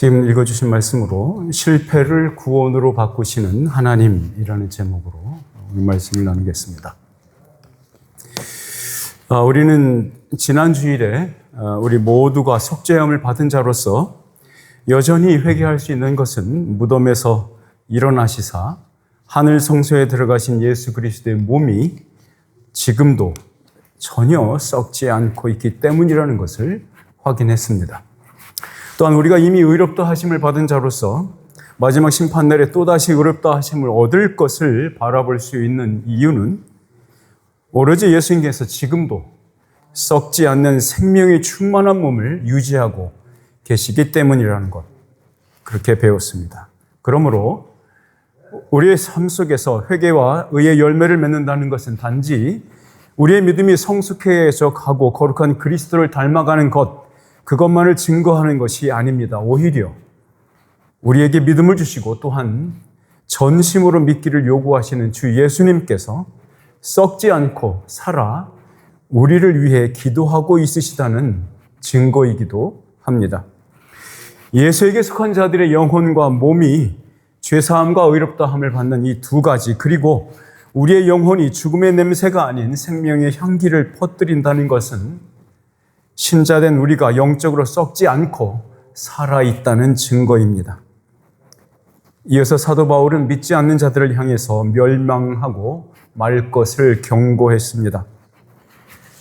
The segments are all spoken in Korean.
지금 읽어주신 말씀으로 실패를 구원으로 바꾸시는 하나님이라는 제목으로 오늘 말씀을 나누겠습니다. 우리는 지난 주일에 우리 모두가 속죄함을 받은 자로서 여전히 회개할 수 있는 것은 무덤에서 일어나시사 하늘 성소에 들어가신 예수 그리스도의 몸이 지금도 전혀 썩지 않고 있기 때문이라는 것을 확인했습니다. 또한 우리가 이미 의롭다 하심을 받은 자로서 마지막 심판날에 또다시 의롭다 하심을 얻을 것을 바라볼 수 있는 이유는 오로지 예수님께서 지금도 썩지 않는 생명이 충만한 몸을 유지하고 계시기 때문이라는 것, 그렇게 배웠습니다. 그러므로 우리의 삶 속에서 회개와 의의 열매를 맺는다는 것은 단지 우리의 믿음이 성숙해져 가고 거룩한 그리스도를 닮아가는 것, 그것만을 증거하는 것이 아닙니다. 오히려 우리에게 믿음을 주시고 또한 전심으로 믿기를 요구하시는 주 예수님께서 썩지 않고 살아 우리를 위해 기도하고 있으시다는 증거이기도 합니다. 예수에게 속한 자들의 영혼과 몸이 죄사함과 의롭다함을 받는 이 두 가지, 그리고 우리의 영혼이 죽음의 냄새가 아닌 생명의 향기를 퍼뜨린다는 것은 신자된 우리가 영적으로 썩지 않고 살아있다는 증거입니다. 이어서 사도 바울은 믿지 않는 자들을 향해서 멸망하고 말 것을 경고했습니다.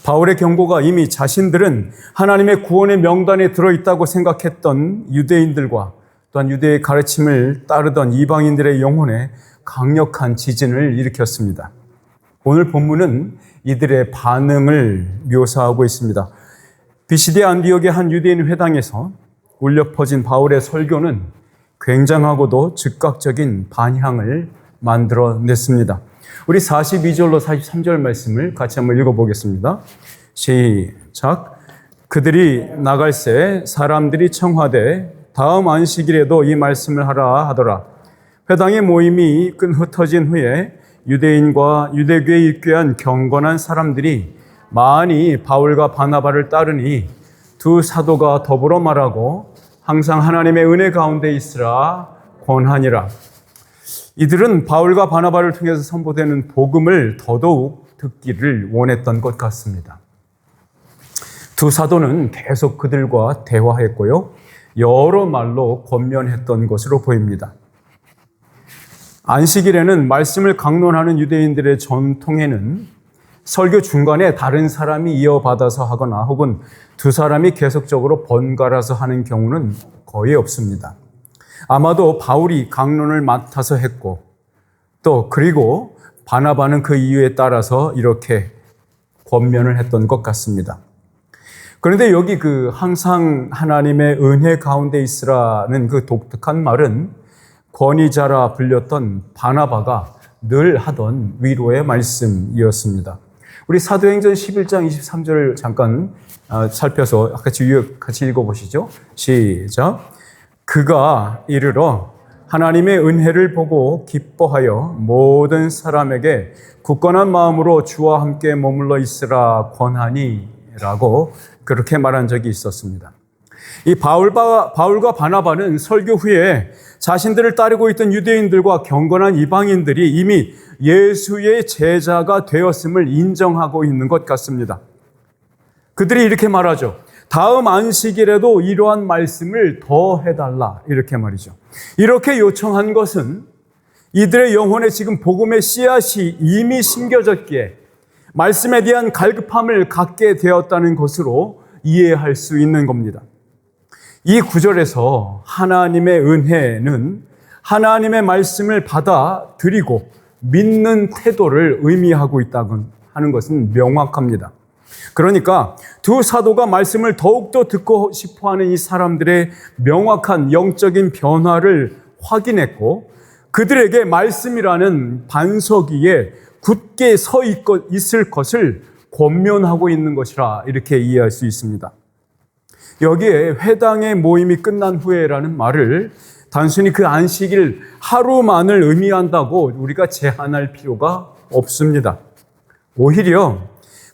바울의 경고가 이미 자신들은 하나님의 구원의 명단에 들어있다고 생각했던 유대인들과 또한 유대의 가르침을 따르던 이방인들의 영혼에 강력한 지진을 일으켰습니다. 오늘 본문은 이들의 반응을 묘사하고 있습니다. 비시디아 안디옥의 한 유대인 회당에서 울려 퍼진 바울의 설교는 굉장하고도 즉각적인 반향을 만들어냈습니다. 우리 42절로 43절 말씀을 같이 한번 읽어보겠습니다. 시작. 그들이 나갈새 사람들이 청하되 다음 안식일에도 이 말씀을 하라 하더라. 회당의 모임이 흩어진 후에 유대인과 유대교에 입교한 경건한 사람들이 많이 바울과 바나바를 따르니 두 사도가 더불어 말하고 항상 하나님의 은혜 가운데 있으라 권하니라. 이들은 바울과 바나바를 통해서 선포되는 복음을 더더욱 듣기를 원했던 것 같습니다. 두 사도는 계속 그들과 대화했고요, 여러 말로 권면했던 것으로 보입니다. 안식일에는 말씀을 강론하는 유대인들의 전통에는 설교 중간에 다른 사람이 이어받아서 하거나 혹은 두 사람이 계속적으로 번갈아서 하는 경우는 거의 없습니다. 아마도 바울이 강론을 맡아서 했고 또 그리고 바나바는 그 이유에 따라서 이렇게 권면을 했던 것 같습니다. 그런데 여기 그 항상 하나님의 은혜 가운데 있으라는 그 독특한 말은 권위자라 불렸던 바나바가 늘 하던 위로의 말씀이었습니다. 우리 사도행전 11장 23절을 잠깐 살펴서 같이 읽어보시죠. 시작. 그가 이르러 하나님의 은혜를 보고 기뻐하여 모든 사람에게 굳건한 마음으로 주와 함께 머물러 있으라 권하니 라고 그렇게 말한 적이 있었습니다. 이 바울과 바나바는 설교 후에 자신들을 따르고 있던 유대인들과 경건한 이방인들이 이미 예수의 제자가 되었음을 인정하고 있는 것 같습니다. 그들이 이렇게 말하죠. 다음 안식일에도 이러한 말씀을 더 해달라, 이렇게 말이죠. 이렇게 요청한 것은 이들의 영혼에 지금 복음의 씨앗이 이미 심겨졌기에 말씀에 대한 갈급함을 갖게 되었다는 것으로 이해할 수 있는 겁니다. 이 구절에서 하나님의 은혜는 하나님의 말씀을 받아들이고 믿는 태도를 의미하고 있다고 하는 것은 명확합니다. 그러니까 두 사도가 말씀을 더욱더 듣고 싶어하는 이 사람들의 명확한 영적인 변화를 확인했고 그들에게 말씀이라는 반석 위에 굳게 서 있을 것을 권면하고 있는 것이라 이렇게 이해할 수 있습니다. 여기에 회당의 모임이 끝난 후에라는 말을 단순히 그 안식일 하루만을 의미한다고 우리가 제한할 필요가 없습니다. 오히려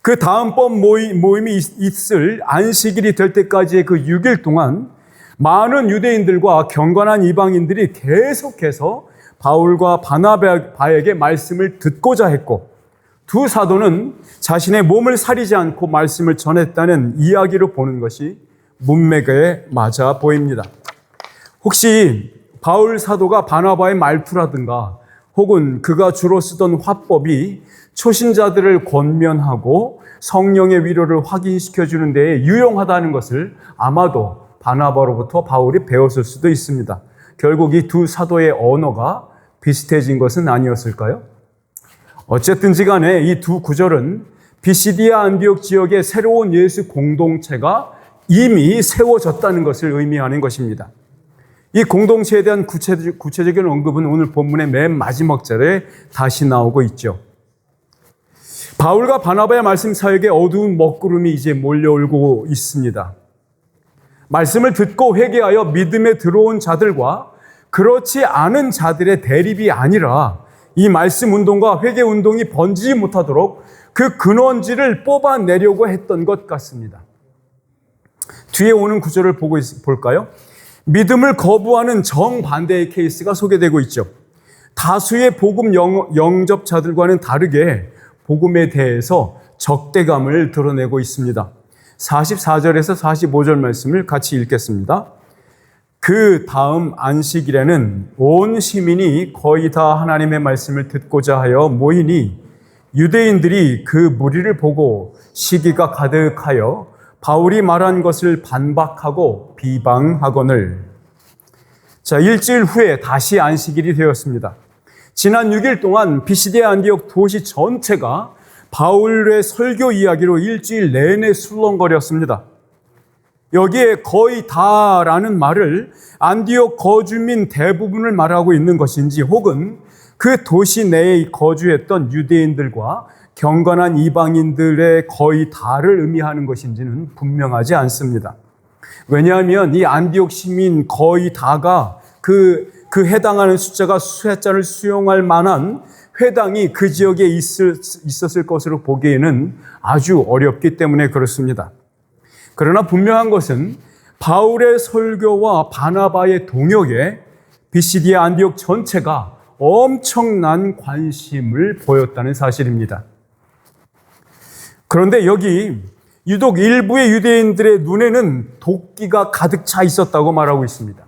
그 다음번 모임이 있을 안식일이 될 때까지의 그 6일 동안 많은 유대인들과 경건한 이방인들이 계속해서 바울과 바나바에게 말씀을 듣고자 했고, 두 사도는 자신의 몸을 사리지 않고 말씀을 전했다는 이야기로 보는 것이 문맥에 맞아 보입니다. 혹시 바울 사도가 바나바의 말투라든가 혹은 그가 주로 쓰던 화법이 초신자들을 권면하고 성령의 위로를 확인시켜 주는 데에 유용하다는 것을 아마도 바나바로부터 바울이 배웠을 수도 있습니다. 결국 이 두 사도의 언어가 비슷해진 것은 아니었을까요? 어쨌든지 간에 이 두 구절은 비시디아 안디옥 지역의 새로운 예수 공동체가 이미 세워졌다는 것을 의미하는 것입니다. 이 공동체에 대한 구체적인 언급은 오늘 본문의 맨 마지막 절에 다시 나오고 있죠. 바울과 바나바의 말씀 사역에 어두운 먹구름이 이제 몰려오고 있습니다. 말씀을 듣고 회개하여 믿음에 들어온 자들과 그렇지 않은 자들의 대립이 아니라 이 말씀 운동과 회개 운동이 번지지 못하도록 그 근원지를 뽑아내려고 했던 것 같습니다. 뒤에 오는 구절을 볼까요? 믿음을 거부하는 정반대의 케이스가 소개되고 있죠. 다수의 복음 영접자들과는 다르게 복음에 대해서 적대감을 드러내고 있습니다. 44절에서 45절 말씀을 같이 읽겠습니다. 그 다음 안식일에는 온 시민이 거의 다 하나님의 말씀을 듣고자 하여 모이니 유대인들이 그 무리를 보고 시기가 가득하여 바울이 말한 것을 반박하고 비방하거늘. 자, 일주일 후에 다시 안식일이 되었습니다. 지난 6일 동안 비시디아 안디옥 도시 전체가 바울의 설교 이야기로 일주일 내내 술렁거렸습니다. 여기에 거의 다라는 말을 안디옥 거주민 대부분을 말하고 있는 것인지 혹은 그 도시 내에 거주했던 유대인들과 경건한 이방인들의 거의 다를 의미하는 것인지는 분명하지 않습니다. 왜냐하면 이 안디옥 시민 거의 다가 그 해당하는 숫자를 수용할 만한 회당이 그 지역에 있었을 것으로 보기에는 아주 어렵기 때문에 그렇습니다. 그러나 분명한 것은 바울의 설교와 바나바의 동역에 비시디아 안디옥 전체가 엄청난 관심을 보였다는 사실입니다. 그런데 여기 유독 일부의 유대인들의 눈에는 도끼가 가득 차 있었다고 말하고 있습니다.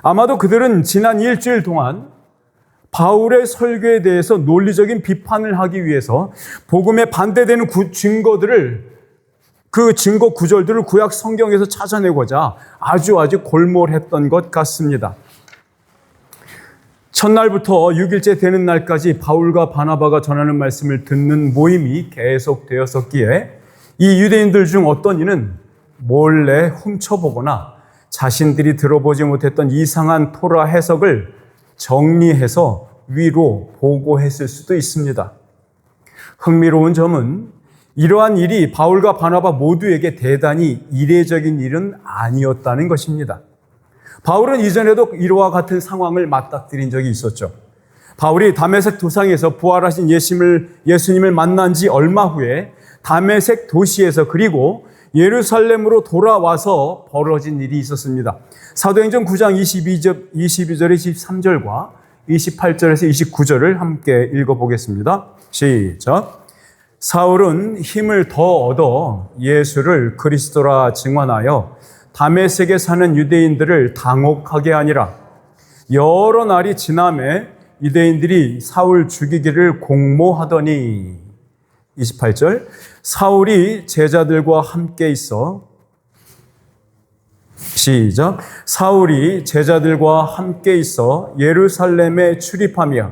아마도 그들은 지난 일주일 동안 바울의 설교에 대해서 논리적인 비판을 하기 위해서 복음에 반대되는 그 증거 구절들을 구약 성경에서 찾아내고자 아주 골몰했던 것 같습니다. 첫날부터 6일째 되는 날까지 바울과 바나바가 전하는 말씀을 듣는 모임이 계속되었었기에 이 유대인들 중 어떤 이는 몰래 훔쳐보거나 자신들이 들어보지 못했던 이상한 토라 해석을 정리해서 위로 보고했을 수도 있습니다. 흥미로운 점은 이러한 일이 바울과 바나바 모두에게 대단히 이례적인 일은 아니었다는 것입니다. 바울은 이전에도 이와 같은 상황을 맞닥뜨린 적이 있었죠. 바울이 다메섹 도상에서 부활하신 예수님을 만난 지 얼마 후에 다메섹 도시에서 그리고 예루살렘으로 돌아와서 벌어진 일이 있었습니다. 사도행전 9장 22절, 23절과 28절에서 29절을 함께 읽어보겠습니다. 시작. 사울은 힘을 더 얻어 예수를 그리스도라 증언하여 다메섹에 사는 유대인들을 당혹하게 하니라. 여러 날이 지나매 유대인들이 사울 죽이기를 공모하더니 28절 사울이 제자들과 함께 있어 시작. 사울이 제자들과 함께 있어 예루살렘에 출입하며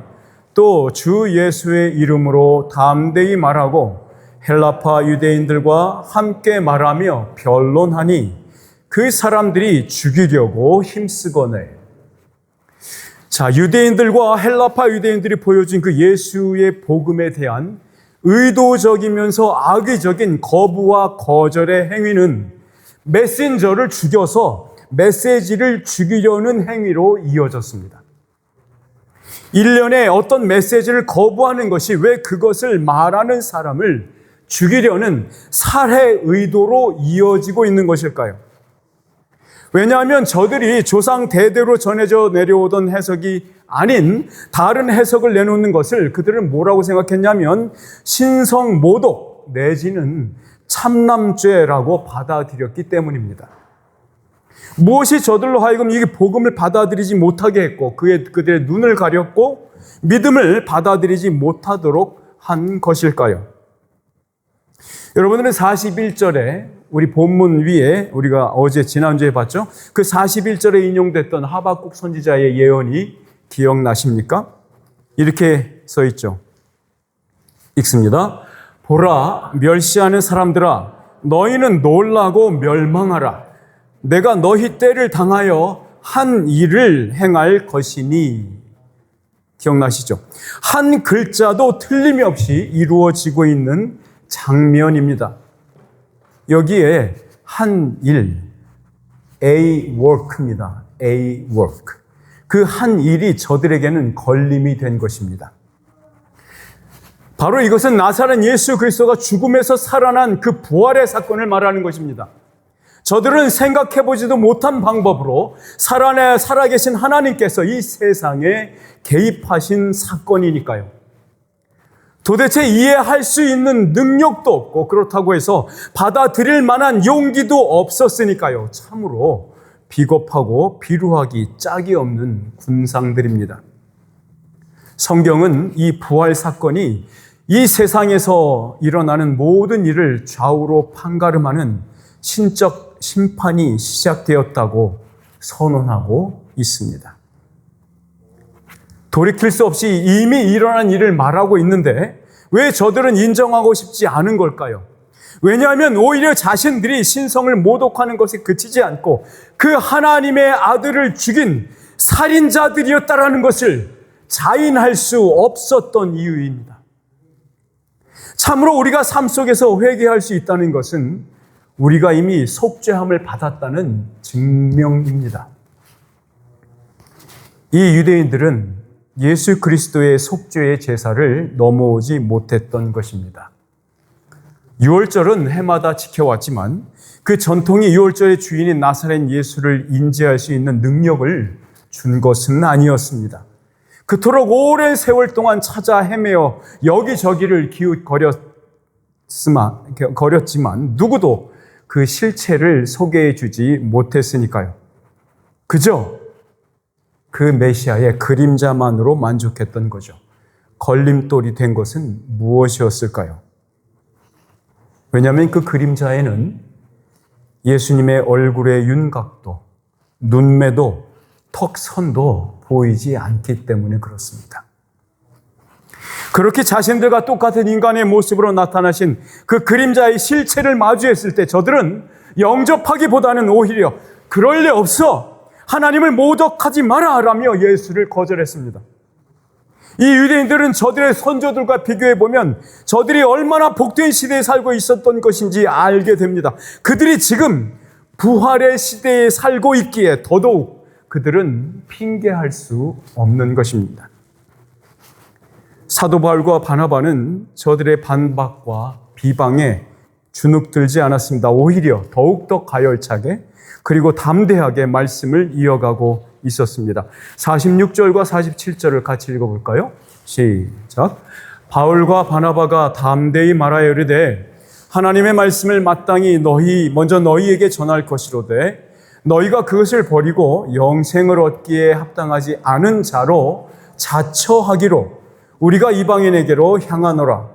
또 주 예수의 이름으로 담대히 말하고 헬라파 유대인들과 함께 말하며 변론하니 그 사람들이 죽이려고 힘쓰거늘. 자, 유대인들과 헬라파 유대인들이 보여준 그 예수의 복음에 대한 의도적이면서 악의적인 거부와 거절의 행위는 메신저를 죽여서 메시지를 죽이려는 행위로 이어졌습니다. 일련의 어떤 메시지를 거부하는 것이 왜 그것을 말하는 사람을 죽이려는 살해 의도로 이어지고 있는 것일까요? 왜냐하면 저들이 조상 대대로 전해져 내려오던 해석이 아닌 다른 해석을 내놓는 것을 그들은 뭐라고 생각했냐면 신성 모독 내지는 참남죄라고 받아들였기 때문입니다. 무엇이 저들로 하여금 이 복음을 받아들이지 못하게 했고 그들의 눈을 가렸고 믿음을 받아들이지 못하도록 한 것일까요? 여러분들은 41절에 우리 본문 위에 우리가 지난주에 봤죠? 그 41절에 인용됐던 하박국 선지자의 예언이 기억나십니까? 이렇게 써 있죠. 읽습니다. 보라, 멸시하는 사람들아, 너희는 놀라고 멸망하라. 내가 너희 때를 당하여 한 일을 행할 것이니. 기억나시죠? 한 글자도 틀림없이 이루어지고 있는 장면입니다. 여기에 한 일, a work입니다. a work. 그 한 일이 저들에게는 걸림이 된 것입니다. 바로 이것은 나사렛 예수 그리스도가 죽음에서 살아난 그 부활의 사건을 말하는 것입니다. 저들은 생각해보지도 못한 방법으로 살아계신 하나님께서 이 세상에 개입하신 사건이니까요. 도대체 이해할 수 있는 능력도 없고 그렇다고 해서 받아들일 만한 용기도 없었으니까요. 참으로 비겁하고 비루하기 짝이 없는 군상들입니다. 성경은 이 부활 사건이 이 세상에서 일어나는 모든 일을 좌우로 판가름하는 신적 심판이 시작되었다고 선언하고 있습니다. 돌이킬 수 없이 이미 일어난 일을 말하고 있는데 왜 저들은 인정하고 싶지 않은 걸까요? 왜냐하면 오히려 자신들이 신성을 모독하는 것에 그치지 않고 그 하나님의 아들을 죽인 살인자들이었다라는 것을 자인할 수 없었던 이유입니다. 참으로 우리가 삶 속에서 회개할 수 있다는 것은 우리가 이미 속죄함을 받았다는 증명입니다. 이 유대인들은 예수 그리스도의 속죄의 제사를 넘어오지 못했던 것입니다. 유월절은 해마다 지켜왔지만 그 전통이 유월절의 주인인 나사렛 예수를 인지할 수 있는 능력을 준 것은 아니었습니다. 그토록 오랜 세월 동안 찾아 헤매어 여기저기를 거렸지만 누구도 그 실체를 소개해 주지 못했으니까요. 그저 그 메시아의 그림자만으로 만족했던 거죠. 걸림돌이 된 것은 무엇이었을까요? 왜냐하면 그 그림자에는 예수님의 얼굴의 윤곽도, 눈매도, 턱선도 보이지 않기 때문에 그렇습니다. 그렇게 자신들과 똑같은 인간의 모습으로 나타나신 그 그림자의 실체를 마주했을 때 저들은 영접하기보다는 오히려 그럴 리 없어, 하나님을 모독하지 마라 라며 예수를 거절했습니다. 이 유대인들은 저들의 선조들과 비교해보면 저들이 얼마나 복된 시대에 살고 있었던 것인지 알게 됩니다. 그들이 지금 부활의 시대에 살고 있기에 더더욱 그들은 핑계할 수 없는 것입니다. 사도 바울과 바나바는 저들의 반박과 비방에 주눅들지 않았습니다. 오히려 더욱더 가열차게 그리고 담대하게 말씀을 이어가고 있었습니다. 46절과 47절을 같이 읽어볼까요? 시작. 바울과 바나바가 담대히 말하여 이르되 하나님의 말씀을 마땅히 먼저 너희에게 전할 것이로되 너희가 그것을 버리고 영생을 얻기에 합당하지 않은 자로 자처하기로 우리가 이방인에게로 향하노라.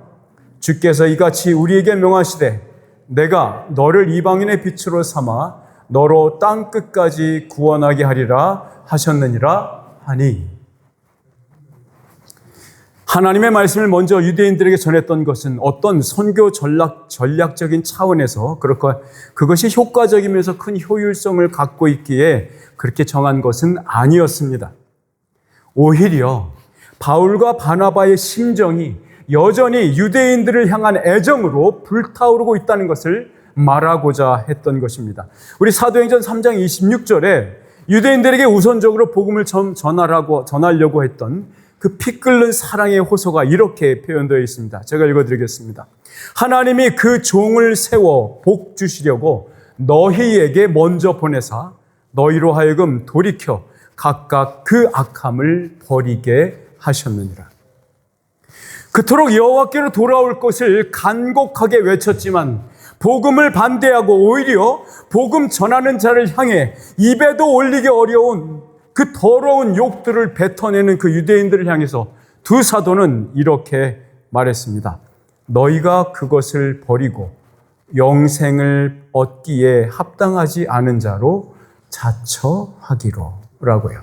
주께서 이같이 우리에게 명하시되 내가 너를 이방인의 빛으로 삼아 너로 땅 끝까지 구원하게 하리라 하셨느니라 하니. 하나님의 말씀을 먼저 유대인들에게 전했던 것은 어떤 선교 전략적인 차원에서 그것이 효과적이면서 큰 효율성을 갖고 있기에 그렇게 정한 것은 아니었습니다. 오히려 바울과 바나바의 심정이 여전히 유대인들을 향한 애정으로 불타오르고 있다는 것을 말하고자 했던 것입니다. 우리 사도행전 3장 26절에 유대인들에게 우선적으로 복음을 전하려고 했던 그 피 끓는 사랑의 호소가 이렇게 표현되어 있습니다. 제가 읽어드리겠습니다. 하나님이 그 종을 세워 복 주시려고 너희에게 먼저 보내사 너희로 하여금 돌이켜 각각 그 악함을 버리게 하셨느니라. 그토록 여호와께로 돌아올 것을 간곡하게 외쳤지만 복음을 반대하고 오히려 복음 전하는 자를 향해 입에도 올리기 어려운 그 더러운 욕들을 뱉어내는 그 유대인들을 향해서 두 사도는 이렇게 말했습니다. 너희가 그것을 버리고 영생을 얻기에 합당하지 않은 자로 자처하기로 라고요.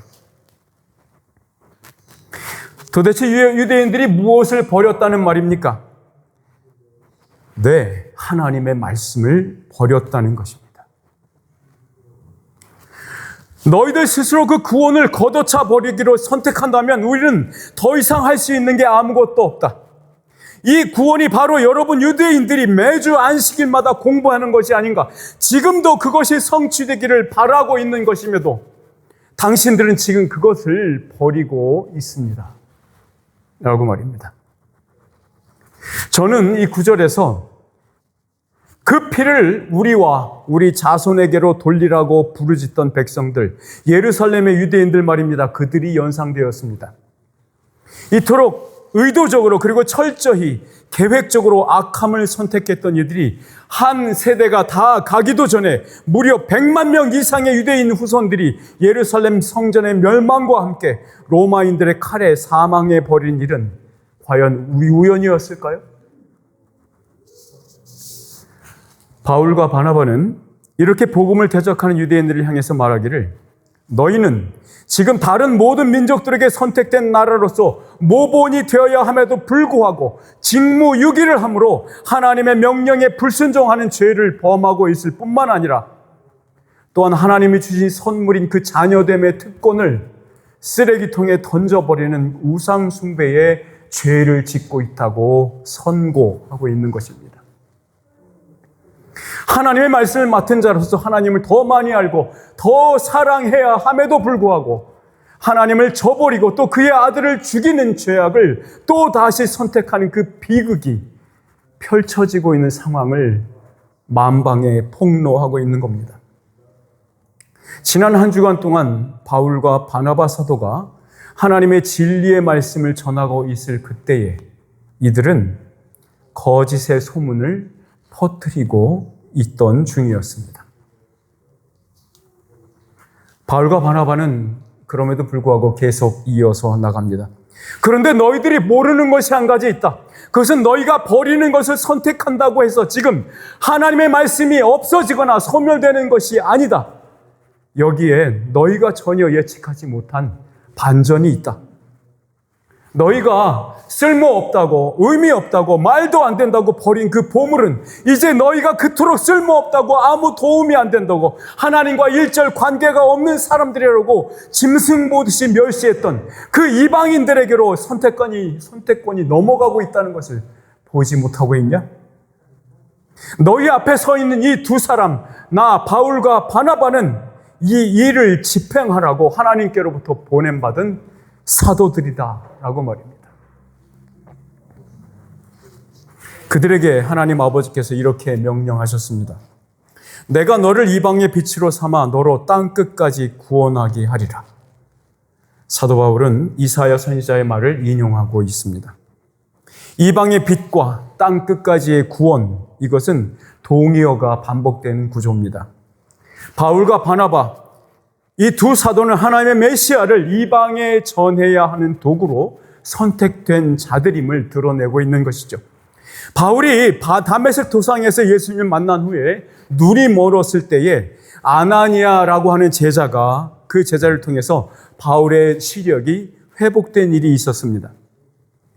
도대체 유대인들이 무엇을 버렸다는 말입니까? 네, 하나님의 말씀을 버렸다는 것입니다. 너희들 스스로 그 구원을 걷어차 버리기로 선택한다면 우리는 더 이상 할 수 있는 게 아무것도 없다. 이 구원이 바로 여러분 유대인들이 매주 안식일마다 공부하는 것이 아닌가. 지금도 그것이 성취되기를 바라고 있는 것임에도 당신들은 지금 그것을 버리고 있습니다. 라고 말입니다. 저는 이 구절에서 그 피를 우리와 우리 자손에게로 돌리라고 부르짖던 백성들, 예루살렘의 유대인들 말입니다. 그들이 연상되었습니다. 이토록 의도적으로 그리고 철저히 계획적으로 악함을 선택했던 이들이 한 세대가 다 가기도 전에 무려 100만 명 이상의 유대인 후손들이 예루살렘 성전의 멸망과 함께 로마인들의 칼에 사망해 버린 일은 과연 우연이었을까요? 바울과 바나바는 이렇게 복음을 대적하는 유대인들을 향해서 말하기를 너희는 지금 다른 모든 민족들에게 선택된 나라로서 모본이 되어야 함에도 불구하고 직무유기를 함으로 하나님의 명령에 불순종하는 죄를 범하고 있을 뿐만 아니라 또한 하나님이 주신 선물인 그 자녀됨의 특권을 쓰레기통에 던져버리는 우상숭배의 죄를 짓고 있다고 선고하고 있는 것입니다. 하나님의 말씀을 맡은 자로서 하나님을 더 많이 알고 더 사랑해야 함에도 불구하고 하나님을 저버리고 또 그의 아들을 죽이는 죄악을 또 다시 선택하는 그 비극이 펼쳐지고 있는 상황을 만방에 폭로하고 있는 겁니다. 지난 한 주간 동안 바울과 바나바 사도가 하나님의 진리의 말씀을 전하고 있을 그때에 이들은 거짓의 소문을 퍼뜨리고 있던 중이었습니다. 바울과 바나바는 그럼에도 불구하고 계속 이어서 나갑니다. 그런데 너희들이 모르는 것이 한 가지 있다. 그것은 너희가 버리는 것을 선택한다고 해서 지금 하나님의 말씀이 없어지거나 소멸되는 것이 아니다. 여기에 너희가 전혀 예측하지 못한 반전이 있다. 너희가 쓸모없다고 의미 없다고 말도 안 된다고 버린 그 보물은 이제 너희가 그토록 쓸모없다고 아무 도움이 안 된다고 하나님과 일절 관계가 없는 사람들이라고 짐승 보듯이 멸시했던 그 이방인들에게로 선택권이 넘어가고 있다는 것을 보지 못하고 있냐? 너희 앞에 서 있는 이 두 사람, 나 바울과 바나바는 이 일을 집행하라고 하나님께로부터 보냄받은 사도들이다라고 말입니다. 그들에게 하나님 아버지께서 이렇게 명령하셨습니다. 내가 너를 이방의 빛으로 삼아 너로 땅 끝까지 구원하게 하리라. 사도 바울은 이사야 선지자의 말을 인용하고 있습니다. 이방의 빛과 땅 끝까지의 구원, 이것은 동의어가 반복되는 구조입니다. 바울과 바나바, 이 두 사도는 하나님의 메시아를 이방에 전해야 하는 도구로 선택된 자들임을 드러내고 있는 것이죠. 바울이 다메섹 도상에서 예수님을 만난 후에 눈이 멀었을 때에 아나니아라고 하는 제자가 그 제자를 통해서 바울의 시력이 회복된 일이 있었습니다.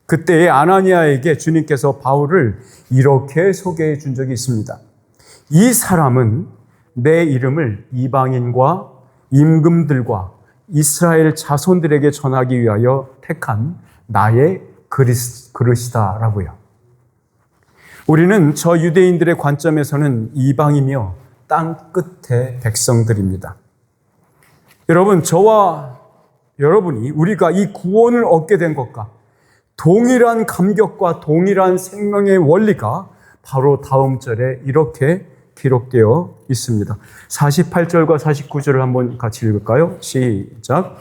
그때에 아나니아에게 주님께서 바울을 이렇게 소개해 준 적이 있습니다. 이 사람은 내 이름을 이방인과 임금들과 이스라엘 자손들에게 전하기 위하여 택한 나의 그릇이다라고요. 우리는 저 유대인들의 관점에서는 이방이며 땅 끝의 백성들입니다. 여러분, 저와 여러분이 우리가 이 구원을 얻게 된 것과 동일한 감격과 동일한 생명의 원리가 바로 다음 절에 이렇게 기록되어 있습니다. 48절과 49절을 한번 같이 읽을까요? 시작.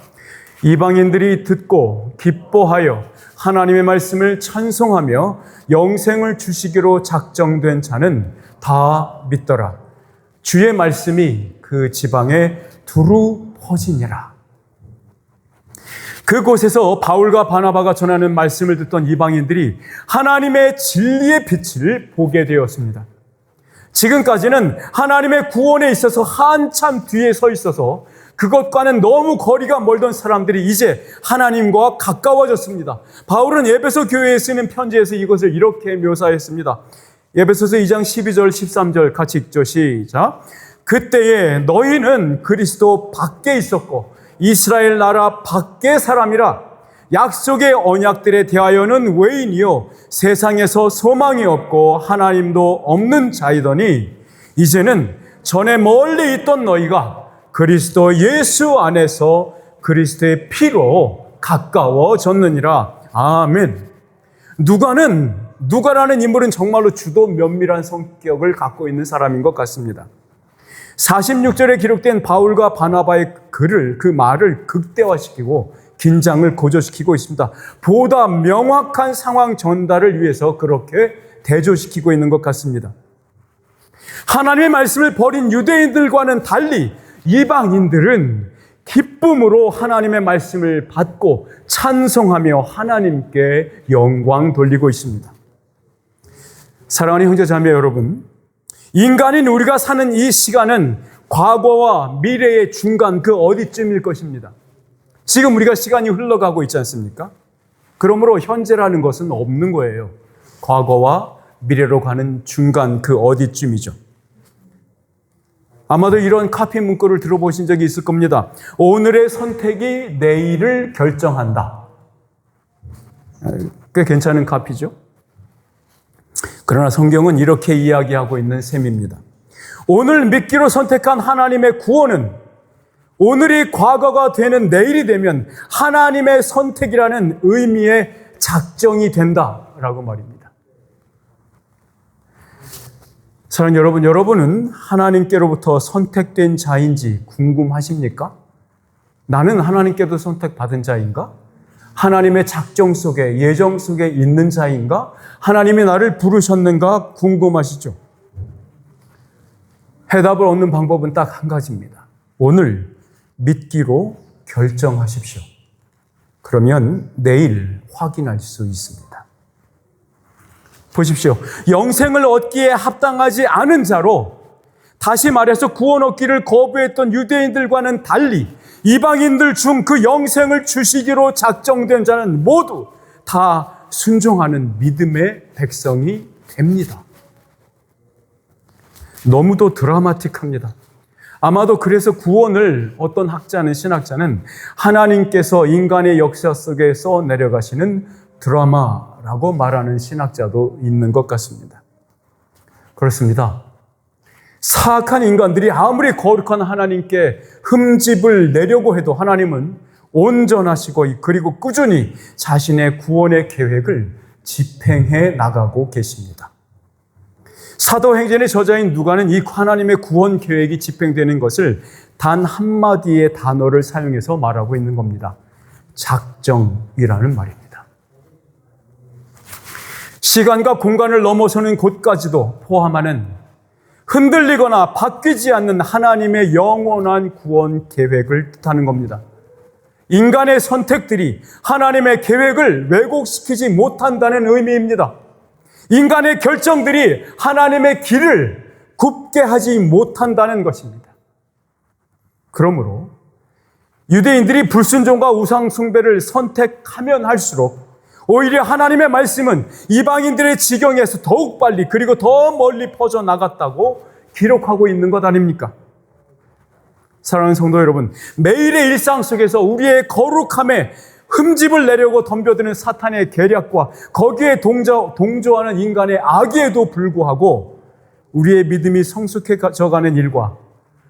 이방인들이 듣고 기뻐하여 하나님의 말씀을 찬송하며 영생을 주시기로 작정된 자는 다 믿더라. 주의 말씀이 그 지방에 두루 퍼지니라. 그곳에서 바울과 바나바가 전하는 말씀을 듣던 이방인들이 하나님의 진리의 빛을 보게 되었습니다. 지금까지는 하나님의 구원에 있어서 한참 뒤에 서 있어서 그것과는 너무 거리가 멀던 사람들이 이제 하나님과 가까워졌습니다. 바울은 에베소 교회에 쓰는 편지에서 이것을 이렇게 묘사했습니다. 에베소서 2장 12절 13절 같이 읽죠. 시작. 그때에 너희는 그리스도 밖에 있었고 이스라엘 나라 밖의 사람이라. 약속의 언약들에 대하여는 외인이요 세상에서 소망이 없고 하나님도 없는 자이더니 이제는 전에 멀리 있던 너희가 그리스도 예수 안에서 그리스도의 피로 가까워졌느니라. 아멘. 누가라는 인물은 정말로 주도 면밀한 성격을 갖고 있는 사람인 것 같습니다. 46절에 기록된 바울과 바나바의 그 말을 극대화시키고 긴장을 고조시키고 있습니다. 보다 명확한 상황 전달을 위해서 그렇게 대조시키고 있는 것 같습니다. 하나님의 말씀을 버린 유대인들과는 달리 이방인들은 기쁨으로 하나님의 말씀을 받고 찬송하며 하나님께 영광 돌리고 있습니다. 사랑하는 형제자매 여러분, 인간인 우리가 사는 이 시간은 과거와 미래의 중간 그 어디쯤일 것입니다. 지금 우리가 시간이 흘러가고 있지 않습니까? 그러므로 현재라는 것은 없는 거예요. 과거와 미래로 가는 중간 그 어디쯤이죠. 아마도 이런 카피 문구를 들어보신 적이 있을 겁니다. 오늘의 선택이 내일을 결정한다. 꽤 괜찮은 카피죠. 그러나 성경은 이렇게 이야기하고 있는 셈입니다. 오늘 믿기로 선택한 하나님의 구원은 오늘이 과거가 되는 내일이 되면 하나님의 선택이라는 의미의 작정이 된다라고 말입니다. 사랑하는 여러분, 여러분은 하나님께로부터 선택된 자인지 궁금하십니까? 나는 하나님께도 선택받은 자인가? 하나님의 작정 속에, 예정 속에 있는 자인가? 하나님이 나를 부르셨는가 궁금하시죠? 해답을 얻는 방법은 딱 한 가지입니다. 오늘 믿기로 결정하십시오. 그러면 내일 확인할 수 있습니다. 보십시오. 영생을 얻기에 합당하지 않은 자로, 다시 말해서 구원 얻기를 거부했던 유대인들과는 달리 이방인들 중 그 영생을 주시기로 작정된 자는 모두 다 순종하는 믿음의 백성이 됩니다. 너무도 드라마틱합니다. 아마도 그래서 구원을 어떤 신학자는 하나님께서 인간의 역사 속에 써 내려가시는 드라마라고 말하는 신학자도 있는 것 같습니다. 그렇습니다. 사악한 인간들이 아무리 거룩한 하나님께 흠집을 내려고 해도 하나님은 온전하시고 그리고 꾸준히 자신의 구원의 계획을 집행해 나가고 계십니다. 사도행전의 저자인 누가는 이 하나님의 구원 계획이 집행되는 것을 단 한마디의 단어를 사용해서 말하고 있는 겁니다. 작정이라는 말입니다. 시간과 공간을 넘어서는 곳까지도 포함하는 흔들리거나 바뀌지 않는 하나님의 영원한 구원 계획을 뜻하는 겁니다. 인간의 선택들이 하나님의 계획을 왜곡시키지 못한다는 의미입니다. 인간의 결정들이 하나님의 길을 굽게 하지 못한다는 것입니다. 그러므로 유대인들이 불순종과 우상 숭배를 선택하면 할수록 오히려 하나님의 말씀은 이방인들의 지경에서 더욱 빨리 그리고 더 멀리 퍼져나갔다고 기록하고 있는 것 아닙니까? 사랑하는 성도 여러분, 매일의 일상 속에서 우리의 거룩함에 흠집을 내려고 덤벼드는 사탄의 계략과 거기에 동조하는 인간의 악에도 불구하고 우리의 믿음이 성숙해져가는 일과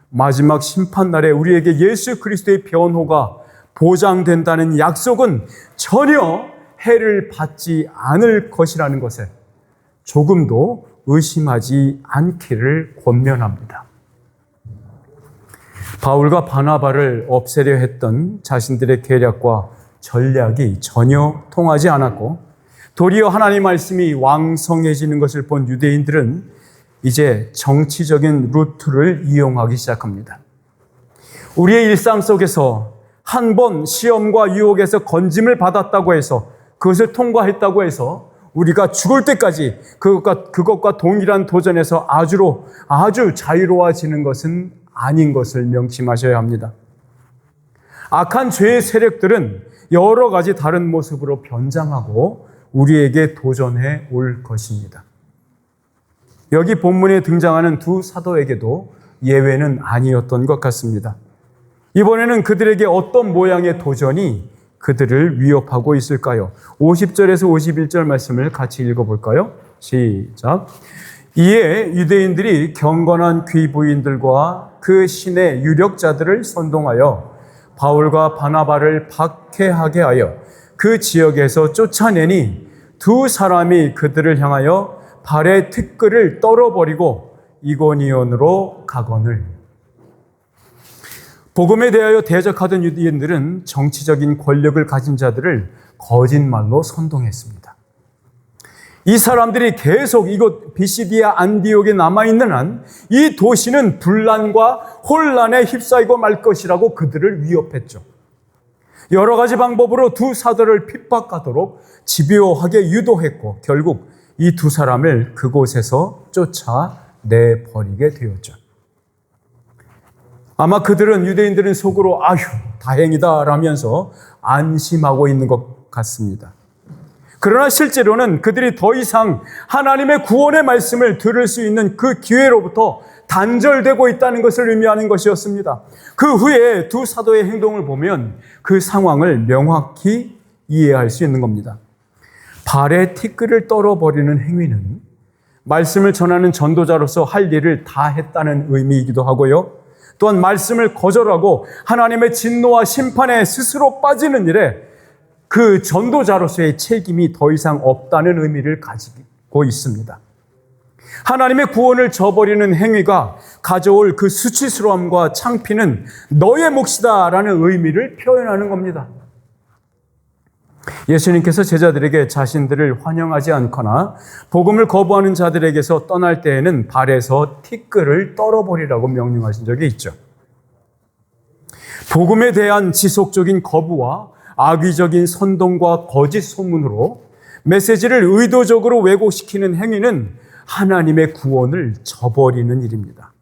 마지막 심판날에 우리에게 예수 그리스도의 변호가 보장된다는 약속은 전혀 해를 받지 않을 것이라는 것에 조금도 의심하지 않기를 권면합니다. 바울과 바나바를 없애려 했던 자신들의 계략과 전략이 전혀 통하지 않았고 도리어 하나님의 말씀이 왕성해지는 것을 본 유대인들은 이제 정치적인 루트를 이용하기 시작합니다. 우리의 일상 속에서 한 번 시험과 유혹에서 건짐을 받았다고 해서 그것을 통과했다고 해서 우리가 죽을 때까지 그것과 동일한 도전에서 아주 자유로워지는 것은 아닌 것을 명심하셔야 합니다. 악한 죄의 세력들은 여러 가지 다른 모습으로 변장하고 우리에게 도전해 올 것입니다. 여기 본문에 등장하는 두 사도에게도 예외는 아니었던 것 같습니다. 이번에는 그들에게 어떤 모양의 도전이 그들을 위협하고 있을까요? 50절에서 51절 말씀을 같이 읽어볼까요? 시작. 이에 유대인들이 경건한 귀부인들과 그 신의 유력자들을 선동하여 바울과 바나바를 박해하게 하여 그 지역에서 쫓아내니 두 사람이 그들을 향하여 발에 티끌을 떨어버리고 이고니온으로 가거늘. 복음에 대하여 대적하던 유대인들은 정치적인 권력을 가진 자들을 거짓말로 선동했습니다. 이 사람들이 계속 이곳 비시디아 안디옥에 남아있는 한 이 도시는 분란과 혼란에 휩싸이고 말 것이라고 그들을 위협했죠. 여러 가지 방법으로 두 사도를 핍박하도록 집요하게 유도했고 결국 이 두 사람을 그곳에서 쫓아내버리게 되었죠. 아마 유대인들은 속으로 아휴 다행이다 라면서 안심하고 있는 것 같습니다. 그러나 실제로는 그들이 더 이상 하나님의 구원의 말씀을 들을 수 있는 그 기회로부터 단절되고 있다는 것을 의미하는 것이었습니다. 그 후에 두 사도의 행동을 보면 그 상황을 명확히 이해할 수 있는 겁니다. 발에 티끌을 떨어버리는 행위는 말씀을 전하는 전도자로서 할 일을 다 했다는 의미이기도 하고요. 또한 말씀을 거절하고 하나님의 진노와 심판에 스스로 빠지는 일에 그 전도자로서의 책임이 더 이상 없다는 의미를 가지고 있습니다. 하나님의 구원을 저버리는 행위가 가져올 그 수치스러움과 창피는 너의 몫이다라는 의미를 표현하는 겁니다. 예수님께서 제자들에게 자신들을 환영하지 않거나 복음을 거부하는 자들에게서 떠날 때에는 발에서 티끌을 떨어버리라고 명령하신 적이 있죠. 복음에 대한 지속적인 거부와 악의적인 선동과 거짓 소문으로 메시지를 의도적으로 왜곡시키는 행위는 하나님의 구원을 저버리는 일입니다.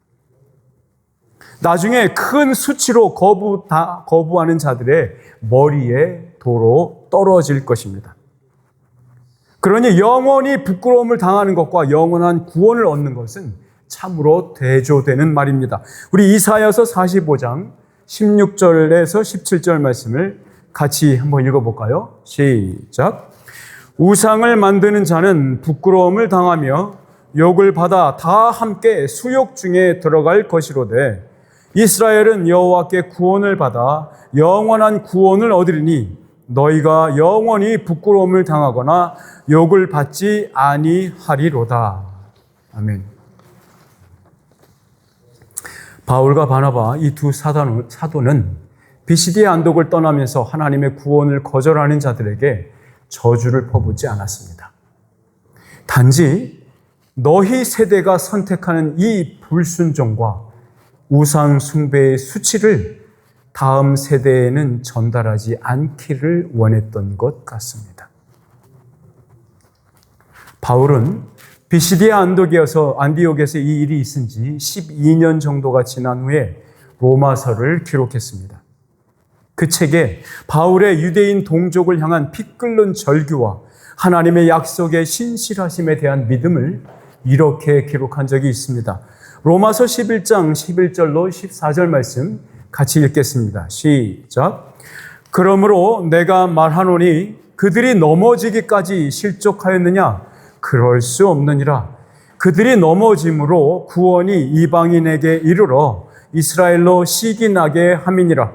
나중에 큰 수치로 거부하는 자들의 머리에 도로 떨어질 것입니다. 그러니 영원히 부끄러움을 당하는 것과 영원한 구원을 얻는 것은 참으로 대조되는 말입니다. 우리 이사야서 45장 16절에서 17절 말씀을 같이 한번 읽어볼까요? 시작. 우상을 만드는 자는 부끄러움을 당하며 욕을 받아 다 함께 수욕 중에 들어갈 것이로되 이스라엘은 여호와께 구원을 받아 영원한 구원을 얻으리니 너희가 영원히 부끄러움을 당하거나 욕을 받지 아니하리로다. 아멘. 바울과 바나바 이 두 사도는 비시디아 안독을 떠나면서 하나님의 구원을 거절하는 자들에게 저주를 퍼붓지 않았습니다. 단지 너희 세대가 선택하는 이 불순종과 우상 숭배의 수치를 다음 세대에는 전달하지 않기를 원했던 것 같습니다. 바울은 비시디아 안디옥에서 이 일이 있은 지 12년 정도가 지난 후에 로마서를 기록했습니다. 그 책에 바울의 유대인 동족을 향한 피 끓는 절규와 하나님의 약속의 신실하심에 대한 믿음을 이렇게 기록한 적이 있습니다. 로마서 11장 11절로 14절 말씀 같이 읽겠습니다. 시작. 그러므로 내가 말하노니 그들이 넘어지기까지 실족하였느냐? 그럴 수 없느니라. 그들이 넘어짐으로 구원이 이방인에게 이르러 이스라엘로 시기나게 함이니라.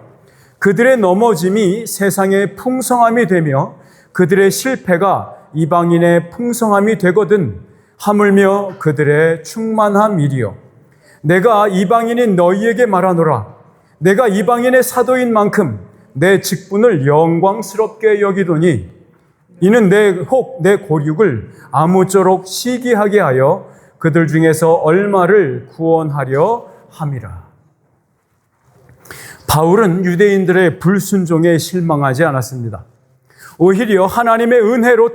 그들의 넘어짐이 세상의 풍성함이 되며 그들의 실패가 이방인의 풍성함이 되거든 하물며 그들의 충만함이리요. 내가 이방인인 너희에게 말하노라. 내가 이방인의 사도인 만큼 내 직분을 영광스럽게 여기도니 이는 내 고륙을 아무쪼록 시기하게 하여 그들 중에서 얼마를 구원하려 함이라. 바울은 유대인들의 불순종에 실망하지 않았습니다. 오히려 하나님의 은혜로